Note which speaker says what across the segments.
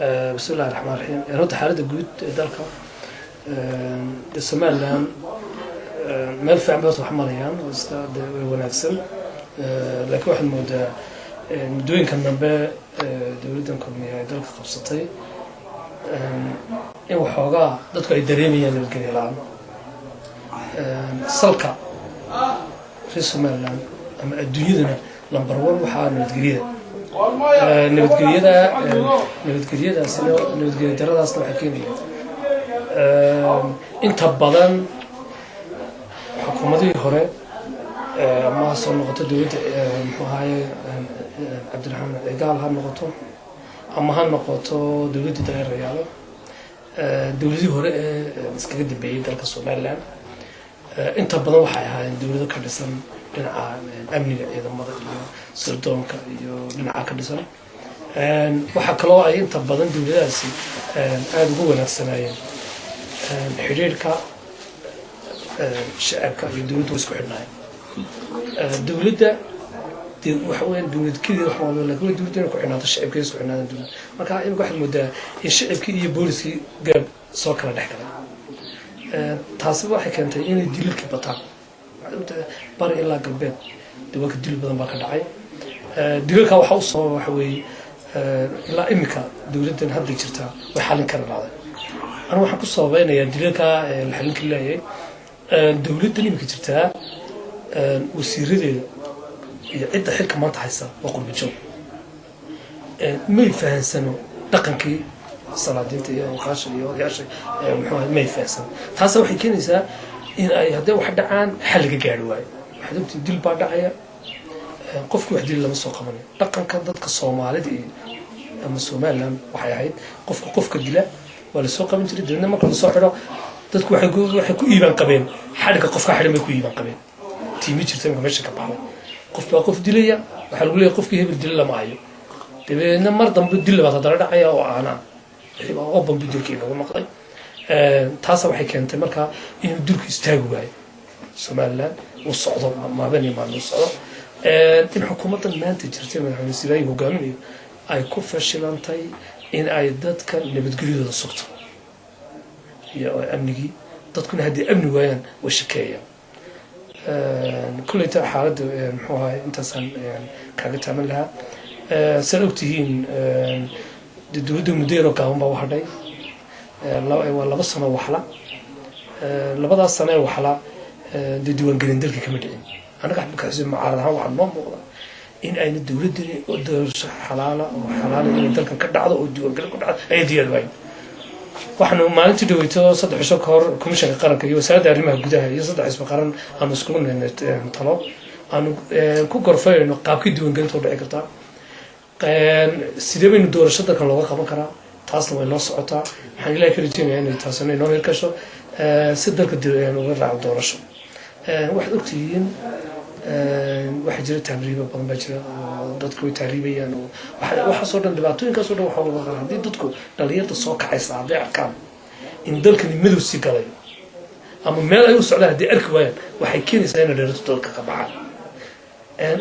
Speaker 1: بسم الله الرحمن الرحيم runta xaaladda guud ee dalka Somaliland meel fiican bay wax marayaan oo iska wanaagsan laakiin waxaan moodaa muddooyinkan dambe dawladdan kulmiye ay dalka qabsatay in waxoogaa dadku ay dareemayaan nabadgelyo la'aan salka reer Somaliland ama adduunyadana lambar 1 waxaa nabadgelyada daradaasna waxay keenayaan inta badan xukuumadihii hore ama soo noqoto dawladda muxuu ahaye cabdiraxmaan cigaal ha noqoto ama ha noqoto dawladda dareerayaalo dawladihii hore ee iskaga dambeeyay dalka Somaliland inta badan waxay ahaayeen dawlado ka dhisan dhinaca amniga ciidamada iyo sirdoonka iyo dhinaca ka dhisan waxa kaloo ay inta badan dawladahaasi aad ugu wanaagsanayeen xiriirka shacabka iyo dawladda isku xidhnaayeen dawladda waxa weyn dawladkeeda wax walba laakiin dawladda ku xidhnaato shacabkeeda isku xidhnaadaan dawladda marka in waxa moodaa in shacabkii iyo booliskii gaab soo kala dhex galay taasi waxay keentay inay dilalka bataan bari ilaa galbeed dawalka dil badan baa ka dhacay dilalka waxa u soo waxa weeye ilaa imika dawladdan hadda jirta way xalin kara lahayd anigu waxaan ku sabaynayaa dilalka la xalin kara lahayd dawladdan imika jirta wasiiradeeda iyo cidda xilka maanta haysa waa qurbi joog may fahansano dhaqankii salaadiinta iyo qaasha iyo odayaasha muxuu may fahansan taas waxay keenaysaa in ay hadday wax dhacaan xal laga gaari waayo waxa dadku dil baa dhacaya qofku wax dil lama soo qabanayo dhaqanka dadka Soomaalida ama Somaliland waxay ahayd qofka dila waa la soo qaban jiray dadna marka la soo xiro dadku waxay ku iibaan qabeen xadhiga qofka xidhan bay ku iibaan qabeen tiimi jirtay meesha ka baxay qof dilaya waxa lagu leeyahay qofkii hebel dil lama hayo dabeedna mar dambe dil baa hadda dhacaya oo aana oo bombi dilkii lagu maqlay taas waxay keentay marka inuu dilku istaago waayo Somaliland uu socdo maabani ma uu socdo in xukuumaddan maanta jirtay madaxweyne Siiraay hogaaminayo ay ku fashilantay in ay dadka nabadgelyadooda sugto iyo amnigi dadkuna haddii amni waayaan way shakeeyaan kullayta xaaladda muxuu ahaay intaasaan kaaga taaman lahaa saan ogtihiin dawladda muddo yaroo gaaban baa u hadhay waa 2 sano waxla labadaas sano waxla diiwaangelin dalka kama dhicin anaga xubkaasi mucaarad ahaan waxaa noo muuqda in ayna dawladani oo doorasho xalaala in dalkan ka dhacdo oo diiwaangelin ku dhacdo ay diyaar waayeen waxaanu maalintii dhaweyto 3 cisho ka hor komishanka qaranka iyo wasaaradda arrimaha gudaha iyo 3 xisbi qaran aanu isku talo aanu ku gorfayno qaabkii diiwaangelinta u dhici kartaa sidee baynu doorasho dalkan looga qaban karaa taasna way noo socotaa waxaan ilaahay ka rajeynayaa inay taasina inoo hirgasho si dalka uga raaco doorasho waxaad ogtihiin waxaa jira tahriibo badan baa jira oo dadku way tahriibayaan oo waxaasoo dhan dhibaatooyinkaasoo dhan waxaa laga qaran haddii dadku dhalinyarta soo kacaysa hadday arkaan in dalkani madow sii galay ama meel ay u socdaan haddii arki waayaan waxay keenaysaa inay dheerato dalka ka baxaan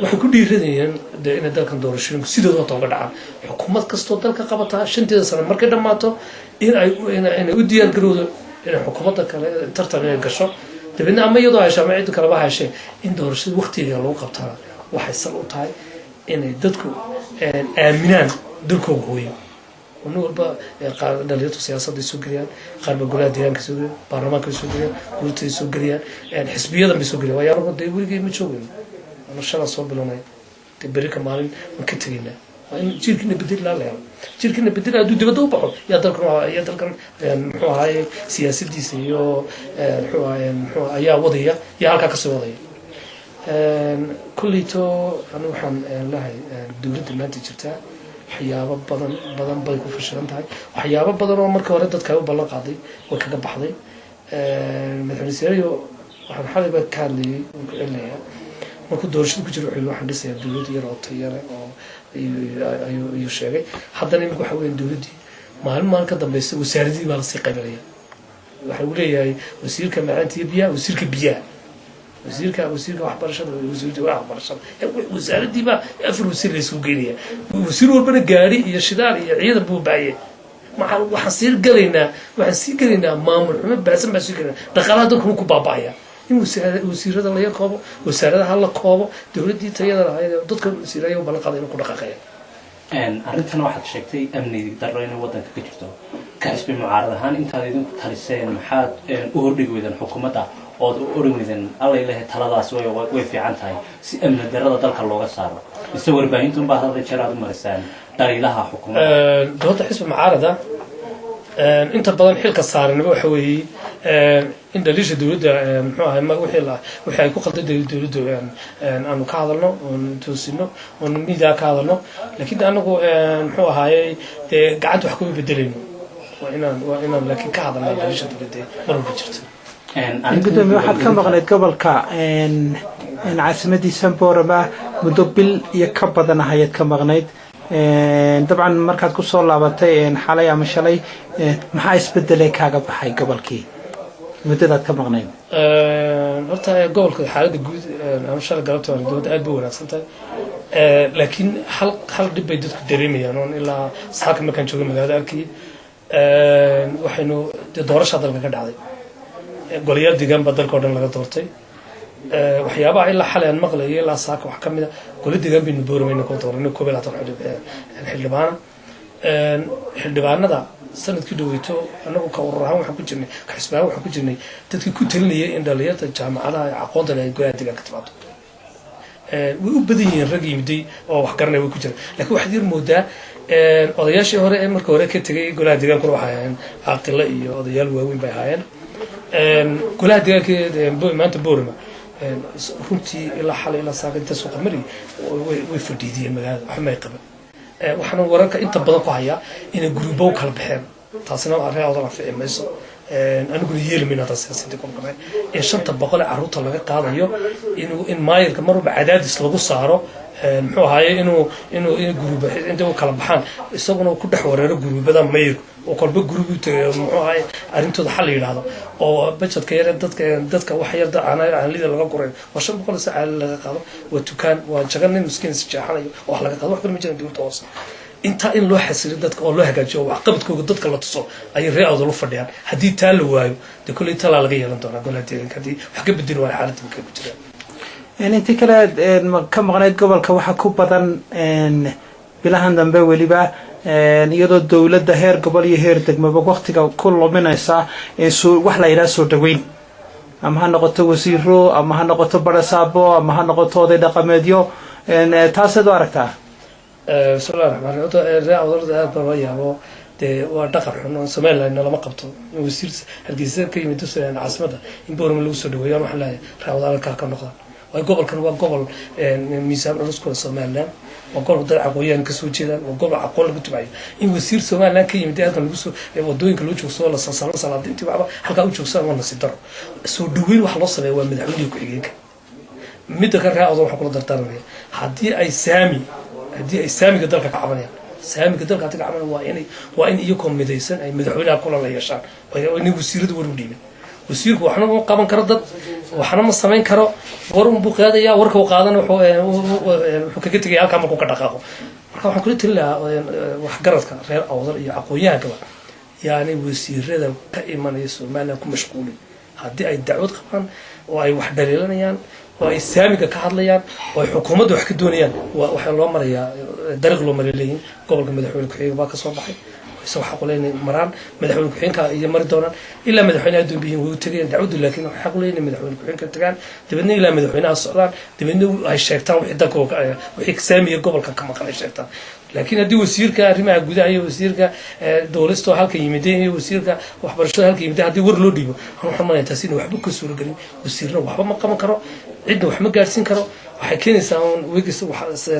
Speaker 1: waxay ku dhiiradayaan inay dalkan doorashooyinku sidooda wata uga dhacaan xukuumad kastoo dalka qabataa 5 sano markay dhammaato inay u diyaar garowdo inay xukuumadda kale tartan inay gasho dabeedna ama iyadoo ay shaamacadu kala bahashay in doorashada waqtigeeda lagu qabtaa waxay sal u tahay inay dadku aaminaan dalkooda hooyo ونو والبا دليل السياسة السورية خارج الجولات ديان كسوريا برلمان كسوريا ولت السورية يعني حزبية ذم السورية ويا رب ده يقول كي متشوفين أنا شغال صوب بلوني تبريك مالين مكترينه وإن شركنا بديل لا لا شركنا بديل أدو دبدو بعض يا دلكم هو هاي سياسة دي سيو هو يا وضيع يا هالك كسر وضيع كليتو أنا وحن لا هاي دولة المادة جرتها waxyaabo badan bay ku fashilan tahay waxyaabo badan oo markii hore dadka u ballan qaaday way kaga baxday madaxweyne Siiraay waxaan xalay ka hadlayay markuu doorashada ku jiro waxaan dhisay dawladda yar oo tayare oo ayuu sheegay haddana imika waxa weyn dawladdii maalin ka dambeysay wasaaradii baa la sii qaybanaya waxa uu leeyahay wasiirka macaantiga biyaha wasiirka biyaha وزيرك وحبرشة وزيرك وحبرشة وزارة دي بقى أفر وزير يسوق جريه وزير والبنا جاري يشدار يعيد أبو بعيه waxaan sii gelaynaa maamul xumo baasan baan sii gelaynaa dhaqaalaha dalkuna ku baaba'aya in wasiirada la koobo wasaaradaha la koobo dowladdii tayada lahayd dadka wasiiraya u ballan qaaday inuu ku dhaqaaqeeyaan
Speaker 2: arrintan waxaad sheegtay amni darro inay waddanka ka jirto ka xisbi mucaarad ahaan intaad idinku taliseen maxaad u hordhigi weydeen xukuumadda ood u oran weydeen alla ilahay taladaas way fiican tahay si amni darrada dalka looga saaro mise warbaahintu baa hadda jeer aad u marisaan dhaliilaha xukuumadda
Speaker 1: dowladda xisbi mucaarada inta badan xilka saaranaba waxa weeye in dhaliisha dowladda muxuu ahay wixii ay ku qaldan dowladda aanu ka hadalno oon toosino oon miidiya ka hadalno laakiin anagu muxuu ahaayey dee gacanta wax kuma bedelayno waa inaan laakiin ka hadalnaa dhaliisha dowladda mar walba jirta
Speaker 3: gudoomiye waxaad ka maqnayd gobolka caasimadiisa boorama muddo bil iyo ka badan ah ayaad ka maqnayd dabcan markaad ku soo laabatay xalay ama shalay maxaa isbedelay kaaga baxay gobolkii muddadaad ka maqnayd
Speaker 1: horta gobolka xaaladda guud ama shalay galabta dowladda aad bay wanaagsan tahay laakiin hal dhib bay dadku dareemayaan oon ilaa saaka markaan joogay magaalada arkayay waxaynu dee doorashaa dalka ka dhacday golayaal deegaan baa dalka o dhan laga doortay waxyaabaha ilaa xalay aan maqlayo ilaa saaka wax ka mid a gola deegaan baynu booramayna ku dooranay 11 xildhibaanada sanadkii dhaweyto anagu ka urur ahaan waxaan ku jirnay ka xisbi ahaan waxaan ku jirnay dadkii ku talinayay in dhalinyarta jaamacadaha aqoonta leh ay golaha deegaanka timaado way u badan yihiin rag yimiday oo wax garanaya way ku jiraan laakiin waxaad yar moodaa odayaashii hore ee marka hore ka tegay golaha deegaankuna waxay ahaayeen caaqilo iyo odayaal waaweyn bay ahaayeen golaha deegaanka maanta boorama runtii ilaa xalay ilaa saaka inta suuqa mari way fadhiidiyeen magaalada waxba may qaban waxaana wararka inta badan ku hayaa inay guruubo u kala baxeen taasina arrin aad la fiican mayso aniguna yeelmayna taas siyaasadda kulkamay in 500 carruurta laga qaadayo in maayirka marba cadaadis lagu saaro muxuu ahaayay inuu guruubo inta u kala baxaan isaguna ku dhex wareero guruubada maayirku oo kolba guruub u tagay muxuu ahaayay arrintooda xal yiraahdo oo budgetka yar dadka wax yar aan lida laga qoray waa 500 saac laga qaado waa tukaan waa jagan nin miskiin si jeexanayo wax laga qaado wax kale ma jiraan dowladda hoose inta in loo xasilo dadka oo loo hagaajiyo wax qabadkooda dadka la tuso ay reeyado lu fadhiyaan hadii taa la waayo de kulay tala laga yeelan doona golaha deegaanka hadii wax ka bedel waa xaaladda ka jiraan
Speaker 3: intii kale ka maqnayd gobolka waxa ku badan bilahan dambe waliba iyadoo dawladda heer gobol iyo heer degmaba waqtiga ku luminaysa wax la yiraahdo soo dhaweyn ama ha noqoto wasiiro ama ha noqoto barasaabo ama ha noqoto oday dhaqameedyo taasad u aragtaa
Speaker 1: bismillahi rahmaani rahiim dee waa dhaqan xun oo Soomaaliland lama qabto in wasiir hargeysa ka yimid caasimada in boorama lagu soo dhaweeyo waxa la raawada ka noqdaan way gobolkan waa gobol miisaan culus ku Soomaaliland waa gobol dad aqoon ka soo jeedaan waa gobol aqoon lagu tubayo in wasiir Soomaaliland ka yimid halkan lagu soo wadooyinka loo joogsado la salaadintii waxba halka u joogsan waa nasiib daro soo dhaweyn wax loo sameeyo waa madaxweynaha ku xigeenka mid ka raacdo waxa kula dardaarmaya hadii ay saamiga dalka ka cabanayaan saamiga dalka ka cabanayaan waa in iyagoo midaysan ay madaxweynaha kula la yeeshaan waa in wasiiradu war u dhiibin wasiirku waxna ma qaban karo dad waxna ma sameyn karo war un buu qaadaya warka uu qaadan wuxuu kaga tagay halka markuu ka dhaqaaqo marka waxaan kula talinayaa wax garadka reer awdal iyo aqoonyahanka yaani wasiirada ka imanaya Soomaaliland ku mashquulin haddii ay dacwad qabaan oo ay wax dhaliilanayaan oo ay saamiga ka hadlayaan oo xukuumaddu wax ka doonayaan waxa loo marayaa dariiq loo mareeyay gobolka madaxweyne ku xigay baa ka soo baxay isoo xaq u leeyahay maraan madaxweyne ku xigeenka iyo mari doonaan ilaa madaxweynaha Dumbiyin uu tagay dacwad laakiin waxa xaq u leeyahay madaxweyne ku xigeenka tagaan dibadna ilaa madaxweynaha socdaan dibadna ay sheegtaan wixii dadku wixii saamiga gobolka ka maqan ay sheegtaan laakiin haddii wasiirka arrimaha gudaha iyo wasiirka dowladda halka yimideen iyo wasiirka waxbarashada halka yimideen haddii war loo dhiibo waxaan xumaynaa taas in waxba ka suuro galin wasiirna waxba ma qaban karo cidna wax ma gaarsiin karo waxay keenaysaa weegis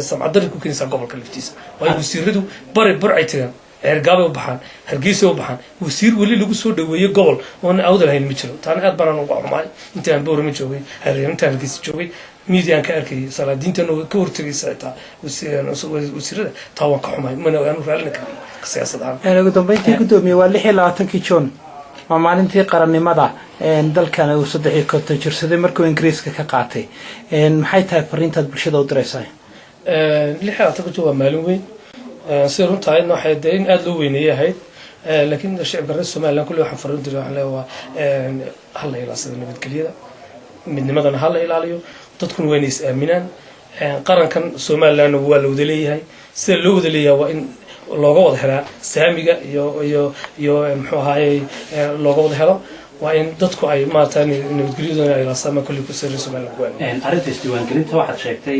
Speaker 1: samcadari ku keenaysaa gobolka laftiisa waa wasiiradu barcay tagaan ergaabo u baxaan hargeysa u baxaan wasiir wali lagu soo dhaweeyay gobol oo awdal hayn ma jiro taan aad baan ugu xumaay intaan boorama joogay intaan hargeysa joogay miidiyan ka arkay salaadiintana ka hortagay sayta wasiirada tawan ka xumay mana aanu raalina ka siyaasadaan
Speaker 3: ugu dambeyntii gudoomiye waa 26 June waa maalintii qarannimada dalkan uu 3 jirsaday markuu Ingiriiska ka qaatay maxay tahay fariintaad bulshada u diraysaa
Speaker 1: 26 June waa maalin weyn si runtii waxay in aad loo weyneeyahay laakiin shacabka reer Soomaaliland kulli waxaan farin jiray waxaan leeyahay hal ilaasada nabadgelyada midnimadana hal ilaaliyo dadkuna waa inay is aaminaan qarankan Soomaaliland waa la wada leeyahay sida loo wada leeyahay waa in looga wada helaa saamiga iyo muxuu ahaayay looga wada helo waa in dadku ay maartaan nabadgelyadooda ay ilaasama kulli ku soo Soomaaliland
Speaker 2: arrinta isdiiwaangelinta waxaad sheegtay